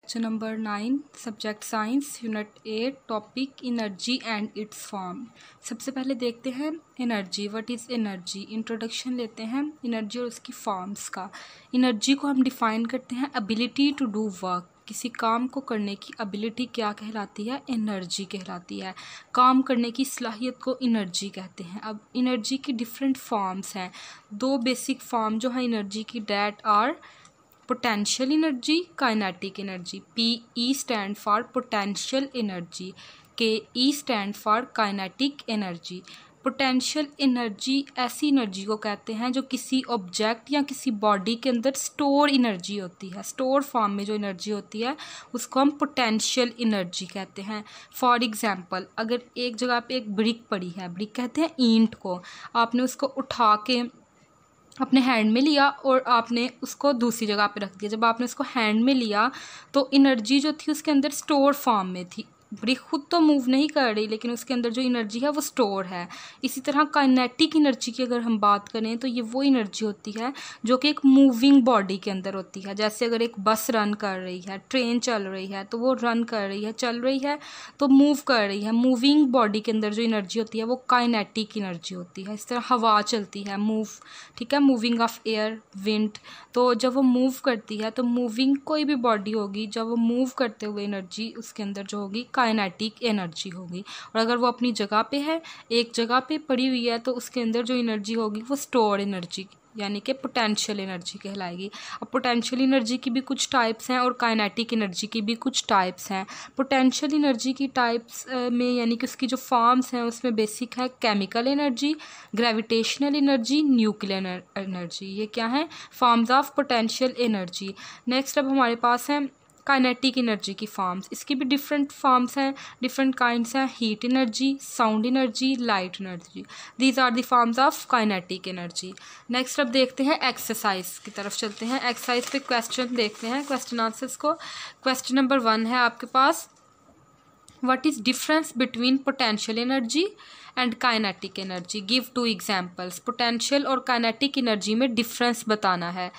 Lecture number 9 subject science unit 8 topic energy and it's form. सबसे पहले देखते हैं energy. What is energy? Introduction लेते हैं एनर्जी और उसकी फॉर्म्स का। एनर्जी को हम डिफाइन करते हैं एबिलिटी टू डू वर्क। किसी काम को करने की एबिलिटी क्या कहलाती है? एनर्जी कहलाती है। काम करने की सलाहियत को एनर्जी कहते हैं। अब एनर्जी की डिफरेंट फॉर्म्स हैं। दो बेसिक फॉर्म जो है एनर्जी की that are potential energy, kinetic energy. PE stand for potential energy, KE stand for kinetic energy. Potential energy ऐसी एनर्जी को कहते हैं जो किसी ऑब्जेक्ट या किसी बॉडी के अंदर स्टोर एनर्जी होती है। स्टोर फॉर्म में जो एनर्जी होती है उसको हम पोटेंशियल एनर्जी कहते हैं। फॉर एग्जांपल, अगर एक जगह पे एक ब्रिक पड़ी है, ब्रिक कहते हैं ईंट को, आपने उसको उठा के अपने हैंड में लिया और आपने उसको दूसरी जगह पे रख दिया। जब आपने उसको हैंड में लिया तो एनर्जी जो थी उसके अंदर स्टोर फॉर्म में थी। ब्रिक खुद तो मूव नहीं कर रही लेकिन उसके अंदर जो एनर्जी है वो स्टोर है। इसी तरह काइनेटिक एनर्जी की अगर हम बात करें तो ये वो एनर्जी होती है जो कि एक मूविंग बॉडी के अंदर होती है। जैसे अगर एक बस रन कर रही है, ट्रेन चल रही है, तो वो रन कर रही है, चल रही है तो मूव कर रही है। मूविंग बॉडी के अंदर जो एनर्जी होती है वो काइनेटिक एनर्जी होती है। इस तरह हवा चलती है, मूव, ठीक है, मूविंग ऑफ एयर, विंड। तो जब वो मूव करती है तो मूविंग कोई भी बॉडी होगी, जब वो मूव करते हुए एनर्जी उसके अंदर जो होगी काइनेटिक एनर्जी होगी। और अगर वो अपनी जगह पे है, एक जगह पे पड़ी हुई है, तो उसके अंदर जो एनर्जी होगी वो स्टोर एनर्जी यानी कि पोटेंशियल एनर्जी कहलाएगी। अब पोटेंशियल एनर्जी की भी कुछ टाइप्स हैं और काइनेटिक एनर्जी की भी कुछ टाइप्स हैं। पोटेंशियल एनर्जी की टाइप्स में यानी कि उसकी जो फॉर्म्स हैं उसमें बेसिक है chemical energy, gravitational energy, nuclear energy. ये क्या है? Forms of potential energy. Next अब हमारे पास है काइनेटिक एनर्जी की फॉर्म्स। इसकी भी डिफरेंट फॉर्म्स हैं, डिफरेंट काइंड्स हैं। Heat energy, sound energy, light energy, these are the forms of kinetic energy. Next अब देखते हैं एक्सरसाइज की तरफ चलते हैं। एक्सरसाइज पे क्वेश्चन देखते हैं, क्वेश्चन आंसर्स को। क्वेश्चन नंबर 1 है आपके पास, what is difference between potential energy and kinetic energy? Give 2 examples. Potential और काइनेटिक एनर्जी में डिफरेंस बताना है।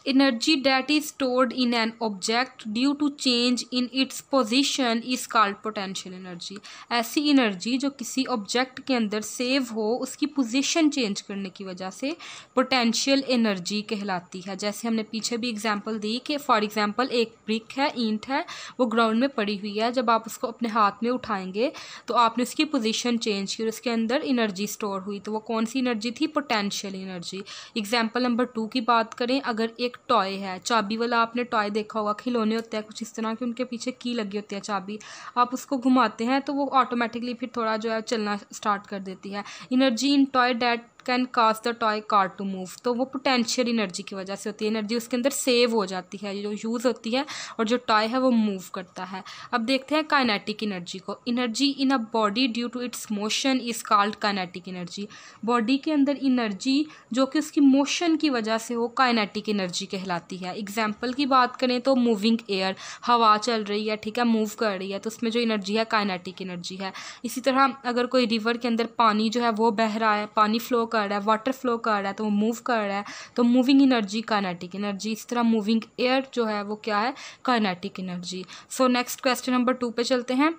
Energy that is stored in an object due to change in its position is called potential energy। ऐसी energy जो किसी object के अंदर save हो, उसकी पोजीशन चेंज करने की वजह से पोटेंशियल एनर्जी कहलाती है। जैसे हमने पीछे भी एग्जांपल दी कि फॉर एग्जांपल एक ब्रिक है, ईंट है, वो ग्राउंड में पड़ी हुई है। जब आप उसको अपने हाथ में उठाएंगे तो आपने उसकी पोजीशन चेंज की और उसके अंदर एनर्जी स्टोर हुई, तो वो कौन सी एनर्जी थी? Potential energy. एग्जाम्पल नंबर 2 की बात करें, अगर एक टॉय है, चाबी वाला आपने टॉय देखा होगा, खिलौने होते हैं कुछ इस तरह के, उनके पीछे की लगी होती है चाबी, आप उसको घुमाते हैं तो वो ऑटोमेटिकली फिर थोड़ा जो है चलना स्टार्ट कर देती है। Energy in toy that can cause the toy car to move, तो वो पोटेंशियल एनर्जी की वजह से होती है। एनर्जी उसके अंदर सेव हो जाती है, जो यूज़ होती है, और जो टॉय है वो मूव करता है। अब देखते हैं काइनेटिक एनर्जी को। Energy in a body due to its motion is called kinetic energy. Body के अंदर एनर्जी जो कि उसकी मोशन की वजह से हो, काइनेटिक एनर्जी कहलाती है। एग्जाम्पल की बात करें तो मूविंग एयर, हवा चल रही है, ठीक है, मूव कर रही है, तो उसमें जो एनर्जी है काइनेटिक एनर्जी है। इसी तरह अगर कोई रिवर के अंदर पानी जो है वो बह रहा है, पानी फ्लो कर रहा है, वाटर फ्लो कर रहा है, तो वो मूव कर रहा है, तो मूविंग एनर्जी काइनेटिक एनर्जी। इस तरह मूविंग एयर जो है वो क्या है? Kinetic energy. So next question number 2 पे चलते हैं।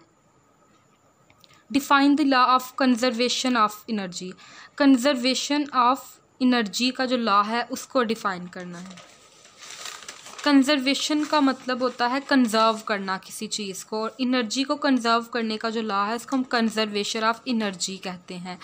Define the law of conservation of energy. Conservation of energy का जो लॉ है उसको डिफाइन करना है। कंजर्वेशन का मतलब होता है कंजर्व करना किसी चीज़ को, और एनर्जी को कंजर्व करने का जो लॉ है इसको हम कंजर्वेशन ऑफ एनर्जी कहते हैं।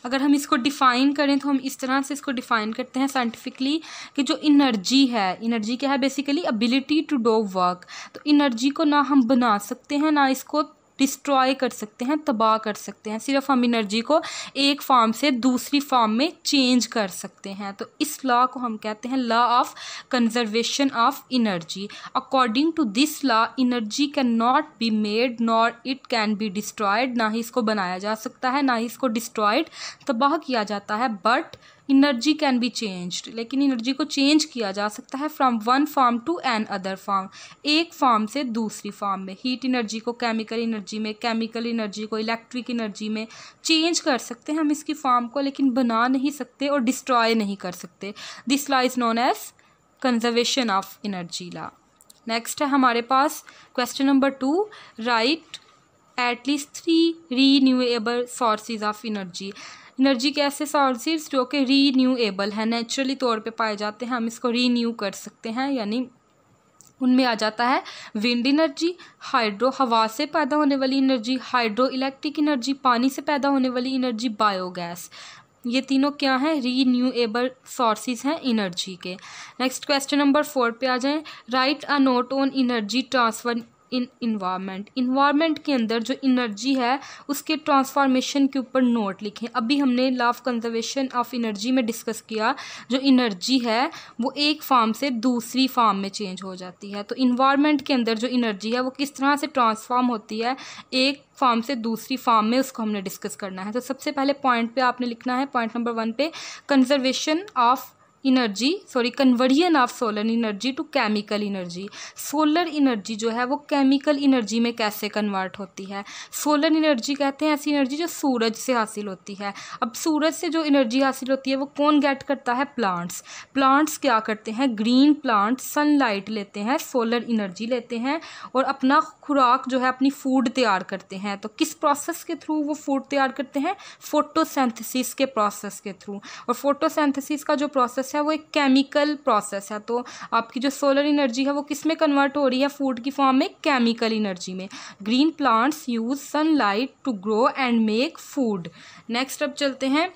अगर हम इसको डिफ़ाइन करें तो हम इस तरह से इसको डिफ़ाइन करते हैं साइंटिफिकली कि जो एनर्जी है, एनर्जी क्या है? Basically ability to do work. तो एनर्जी को ना हम बना सकते हैं ना इसको डिस्ट्रॉय कर सकते हैं, तबाह कर सकते हैं। सिर्फ हम एनर्जी को एक फॉर्म से दूसरी फॉर्म में चेंज कर सकते हैं। तो इस लॉ को हम कहते हैं law of conservation of energy. According to this law energy can not be made nor it can be destroyed. ना ही इसको बनाया जा सकता है, ना ही इसको डिस्ट्रॉयड, तबाह किया जाता है। But energy can be changed, लेकिन एनर्जी को चेंज किया जा सकता है from one form to another form, एक फॉर्म से दूसरी फॉर्म में। हीट एनर्जी को केमिकल एनर्जी में, केमिकल एनर्जी को इलेक्ट्रिक एनर्जी में चेंज कर सकते हैं हम इसकी फॉर्म को, लेकिन बना नहीं सकते और डिस्ट्रॉय नहीं कर सकते। This law is known as conservation of energy law. Next है हमारे पास question number 2, write at least 3 renewable sources of energy. Energy के ऐसे सोर्सेज जो कि रीन्यूएबल है, नेचुरली तौर पे पाए जाते हैं, हम इसको रीन्यू कर सकते हैं, यानी उनमें आ जाता है विंड एनर्जी, हाइड्रो हवा से पैदा होने वाली एनर्जी, हाइड्रो इलेक्ट्रिक एनर्जी पानी से पैदा होने वाली एनर्जी, बायोगैस। ये तीनों क्या हैं, रीन्यूएबल सोर्सेज हैं एनर्जी के। नेक्स्ट क्वेश्चन नंबर 4 पे आ जाएं, right a note on energy transfer in environment. Environment के अंदर जो एनर्जी है उसके ट्रांसफॉर्मेशन के ऊपर नोट लिखें। अभी हमने law of conservation of energy में डिस्कस किया, जो एनर्जी है वो एक फॉर्म से दूसरी फॉर्म में चेंज हो जाती है। तो इन्वायरमेंट के अंदर जो एनर्जी है वो किस तरह से ट्रांसफॉर्म होती है एक फॉर्म से दूसरी फॉर्म में, उसको हमने डिस्कस करना है। तो सबसे पहले पॉइंट पे आपने लिखना है, पॉइंट नंबर 1 पे, conservation of conversion of solar energy to chemical energy. Solar energy जो है वो केमिकल एनर्जी में कैसे कन्वर्ट होती है। सोलर एनर्जी कहते हैं ऐसी एनर्जी जो सूरज से हासिल होती है। अब सूरज से जो एनर्जी हासिल होती है वो कौन गेट करता है, प्लांट्स। प्लांट्स क्या करते हैं, ग्रीन प्लांट्स सनलाइट लेते हैं, सोलर एनर्जी लेते हैं और अपना खुराक जो है, अपनी फूड तैयार करते हैं। तो किस प्रोसेस के थ्रू वो फूड तैयार करते हैं, फोटोसिंथेसिस के प्रोसेस के थ्रू। और फोटोसिंथेसिस का जो प्रोसेस है वो एक केमिकल प्रोसेस है। तो आपकी जो सोलर एनर्जी है वो किस में कन्वर्ट हो रही है, फूड की फॉर्म में, केमिकल एनर्जी में। Green plants use sunlight to grow and make food. Next अब चलते हैं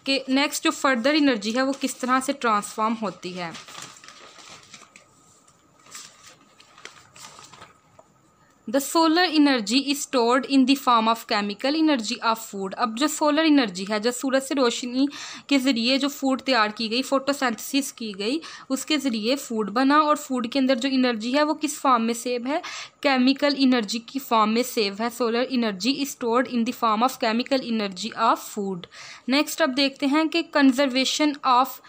कि नेक्स्ट जो फर्दर एनर्जी है वो किस तरह से ट्रांसफॉर्म होती है। The solar energy is stored in the form of chemical energy of food. अब जो सोलर एनर्जी है, जो सूरज से रोशनी के ज़रिए जो फूड तैयार की गई, फोटोसिंथेसिस की गई, उसके ज़रिए फूड बना और फूड के अंदर जो एनर्जी है वो किस फॉर्म में सेव है, केमिकल एनर्जी की फॉर्म में सेव है। Solar energy is stored in the form of chemical energy of food. Next अब देखते हैं कि conservation of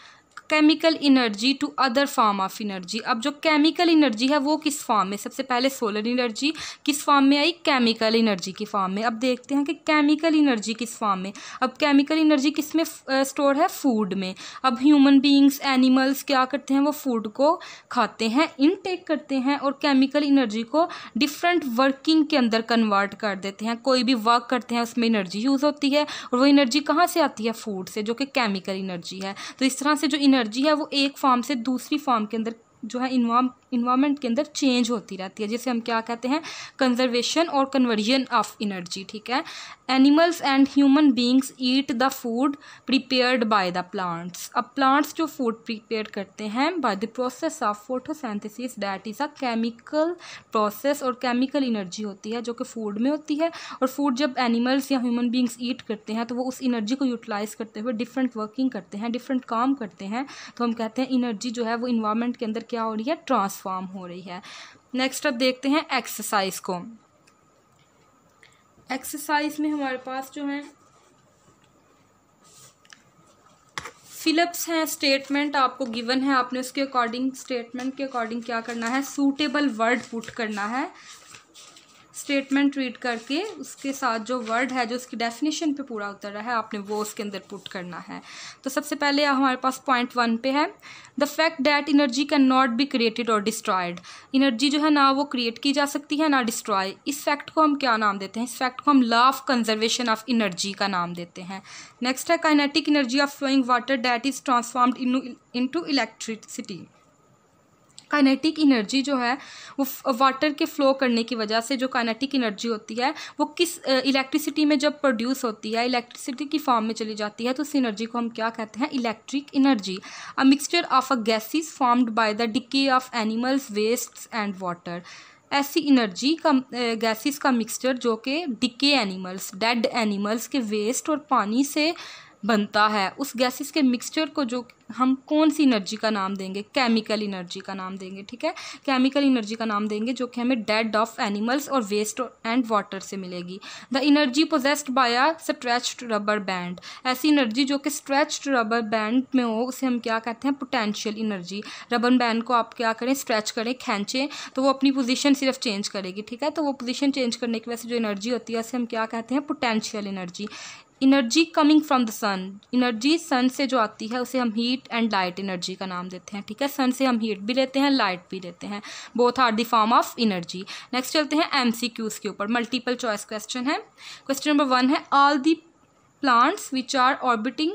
chemical energy to other form of energy. अब जो केमिकल एनर्जी है वो किस फॉर्म में, सबसे पहले सोलर एनर्जी किस फॉर्म में आई, केमिकल एनर्जी की फॉर्म में। अब देखते हैं कि केमिकल एनर्जी किस फॉर्म में। अब केमिकल एनर्जी किस में स्टोर है, फूड में। अब ह्यूमन बीइंग्स, एनिमल्स क्या करते हैं, वो फूड को खाते हैं, इनटेक करते हैं और केमिकल एनर्जी को डिफरेंट वर्किंग के अंदर कन्वर्ट कर देते हैं। कोई भी वर्क करते हैं उसमें एनर्जी यूज़ होती है और वो एनर्जी कहाँ से आती है, फूड से, जो कि केमिकल एनर्जी है। तो इस तरह से जो एनर्जी है वो एक फॉर्म से दूसरी फॉर्म के अंदर जो है इन्वायरमेंट के अंदर चेंज होती रहती है, जिसे हम क्या कहते हैं, कंजर्वेशन और कन्वर्जन ऑफ एनर्जी। ठीक है। Animals and human beings eat the food prepared by the plants. अब प्लांट्स जो फूड प्रिपेयर करते हैं by the process of photosynthesis, that is a chemical process, और केमिकल एनर्जी होती है जो कि फूड में होती है। और फूड जब एनिमल्स या ह्यूमन बीइंग्स ईट करते हैं तो वो उस एनर्जी को यूटिलाइज करते हुए डिफरेंट वर्किंग करते हैं, डिफरेंट काम करते हैं। तो हम कहते हैं एनर्जी जो है वो इन्वायरमेंट के अंदर क्या हो रही है, ट्रांसफॉर्म हो रही है। नेक्स्ट अब देखते हैं एक्सरसाइज को। एक्सरसाइज में हमारे पास जो है फिलअप्स हैं, स्टेटमेंट आपको गिवन है, आपने उसके अकॉर्डिंग, स्टेटमेंट के अकॉर्डिंग क्या करना है, सूटेबल वर्ड पुट करना है। स्टेटमेंट रीड करके उसके साथ जो वर्ड है जो उसकी डेफिनेशन पे पूरा उतर रहा है आपने वो उसके अंदर पुट करना है। तो सबसे पहले हमारे पास पॉइंट 1 पे है, the fact that energy can not be created और डिस्ट्रॉयड। एनर्जी जो है ना वो क्रिएट की जा सकती है ना डिस्ट्रॉय। इस फैक्ट को हम क्या नाम देते हैं, इस फैक्ट को हम law of conservation of energy का नाम देते हैं। नेक्स्ट है kinetic energy of flowing water that is transformed into electricity. Kinetic energy जो है वो वाटर के फ्लो करने की वजह से जो काइनेटिक एनर्जी होती है वो किस इलेक्ट्रिसिटी में जब प्रोड्यूस होती है, इलेक्ट्रिसिटी की फॉर्म में चली जाती है, तो उस एनर्जी को हम क्या कहते हैं, electric energy. A mixture of a gases formed by the decay of animals waste and water. ऐसी एनर्जी का गैसेस का मिक्सचर जो कि डिके एनिमल्स, डेड एनिमल्स के वेस्ट और पानी से बनता है, उस गैसेस के मिक्सचर को जो हम कौन सी एनर्जी का नाम देंगे, केमिकल एनर्जी का नाम देंगे। ठीक है, केमिकल एनर्जी का नाम देंगे जो कि हमें डेड ऑफ एनिमल्स और वेस्ट एंड वाटर से मिलेगी। The energy possessed by a stretched rubber band. ऐसी एनर्जी जो कि स्ट्रेच्ड रबर बैंड में हो उसे हम क्या कहते हैं, पोटेंशियल एनर्जी। रबर बैंड को आप क्या करें, स्ट्रेच करें, खींचें तो वो अपनी पोजीशन सिर्फ चेंज करेगी। ठीक है, तो वो पोजीशन चेंज करने की वजह से जो एनर्जी होती है उसे हम क्या कहते हैं, potential energy. Energy coming from the sun, energy sun से जो आती है उसे हम हीट एंड लाइट एनर्जी का नाम देते हैं, ठीक है। सन से हम हीट भी लेते हैं, लाइट भी लेते हैं, both are the form of energy. Next चलते हैं MCQs के ऊपर, मल्टीपल चॉइस क्वेश्चन है। क्वेश्चन नंबर 1 है all the plants which are orbiting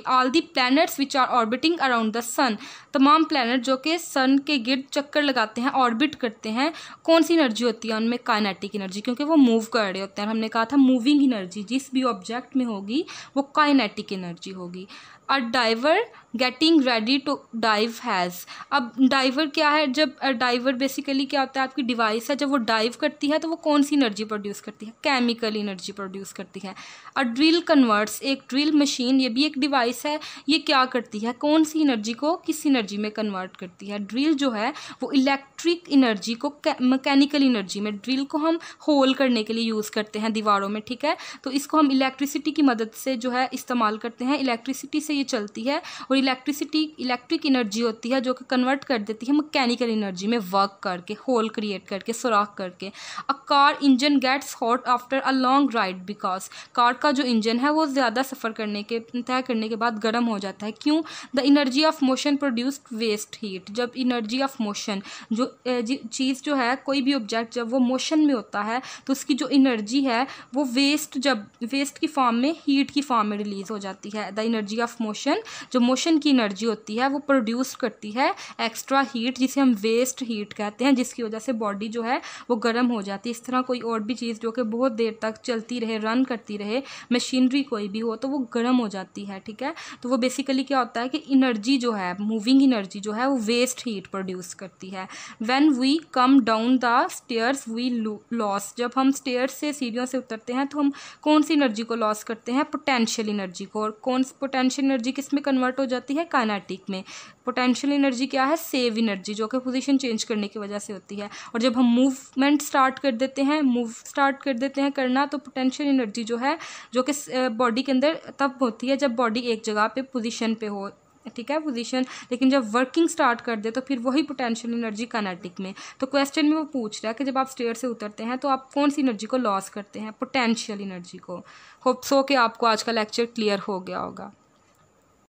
all the planets which are orbiting around the sun, तमाम प्लैनेट जो कि सन के गिर्द चक्कर लगाते हैं, ऑर्बिट करते हैं, कौन सी एनर्जी होती है उनमें? काइनेटिक एनर्जी, क्योंकि वो मूव कर रहे होते हैं। हमने कहा था मूविंग एनर्जी जिस भी ऑब्जेक्ट में होगी वो काइनेटिक एनर्जी होगी। A diver getting ready to dive has, अब डाइवर क्या है? जब डाइवर बेसिकली क्या होता है? आपकी डिवाइस है, जब वो डाइव करती है तो वो कौन सी एनर्जी प्रोड्यूस करती है? केमिकल एनर्जी प्रोड्यूस करती है। अ ड्रिल कन्वर्ट्स, एक ड्रिल मशीन, ये भी एक डिवाइस है, ये क्या करती है? कौन सी एनर्जी को किस एनर्जी में कन्वर्ट करती है? ड्रिल जो है वो इलेक्ट्रिक एनर्जी को मैकेनिकल एनर्जी में, ड्रिल को हम होल करने के लिए यूज़ करते हैं दीवारों में, ठीक है। तो इसको हम इलेक्ट्रिसिटी की मदद से जो है इस्तेमाल करते हैं, इलेक्ट्रिसिटी से ये चलती है, और इलेक्ट्रिक एनर्जी होती है जो कि कन्वर्ट कर देती है मैकेनिकल एनर्जी में, वर्क करके, होल क्रिएट करके, सुराख करके। A car engine gets hot after a long ride because, car का जो इंजन है वो ज़्यादा सफ़र तय करने के बाद गर्म हो जाता है, क्यों? The energy of motion produced waste heat, जब एनर्जी ऑफ मोशन, जो चीज़ जो है, कोई भी ऑब्जेक्ट जब वो मोशन में होता है तो उसकी जो एनर्जी है वो वेस्ट की फॉर्म में, हीट की फॉर्म में रिलीज़ हो जाती है। द एनर्जी ऑफ मोशन, जो मोशन की एनर्जी होती है वो प्रोड्यूस करती है एक्स्ट्रा हीट, जिसे हम वेस्ट हीट कहते हैं, जिसकी वजह से बॉडी जो है वो गर्म हो जाती है। इस तरह कोई और भी चीज़ जो कि बहुत देर तक चलती रहे, रन करती रहे, मशीनरी कोई भी हो, तो वो गर्म हो जाती है, ठीक है। तो वो बेसिकली क्या होता है कि एनर्जी जो है, मूविंग एनर्जी जो है वो वेस्ट हीट प्रोड्यूस करती है। When we come down the stairs we loss, जब हम स्टेयर्स से, सीढ़ियों से उतरते हैं तो हम कौन सी एनर्जी को लॉस करते हैं? पोटेंशियल एनर्जी को। और कौन पोटेंशियल एनर्जी किस में कन्वर्ट हो जाती है? काइनेटिक में। पोटेंशियल एनर्जी क्या है? सेव एनर्जी, जो कि पोजीशन चेंज करने की वजह से होती है। और जब हम मूव स्टार्ट कर देते हैं करना, तो पोटेंशियल एनर्जी जो है, जो कि बॉडी के अंदर तब होती है जब बॉडी एक जगह पे पोजीशन पे हो, ठीक है, पोजीशन। लेकिन जब वर्किंग स्टार्ट कर दे तो फिर वही पोटेंशियल एनर्जी काइनेटिक में। तो क्वेश्चन में वो पूछ रहा है कि जब आप स्टेयर से उतरते हैं तो आप कौन सी एनर्जी को लॉस करते हैं? पोटेंशियल एनर्जी को। होप सो कि आपको आज का लेक्चर क्लियर हो गया होगा।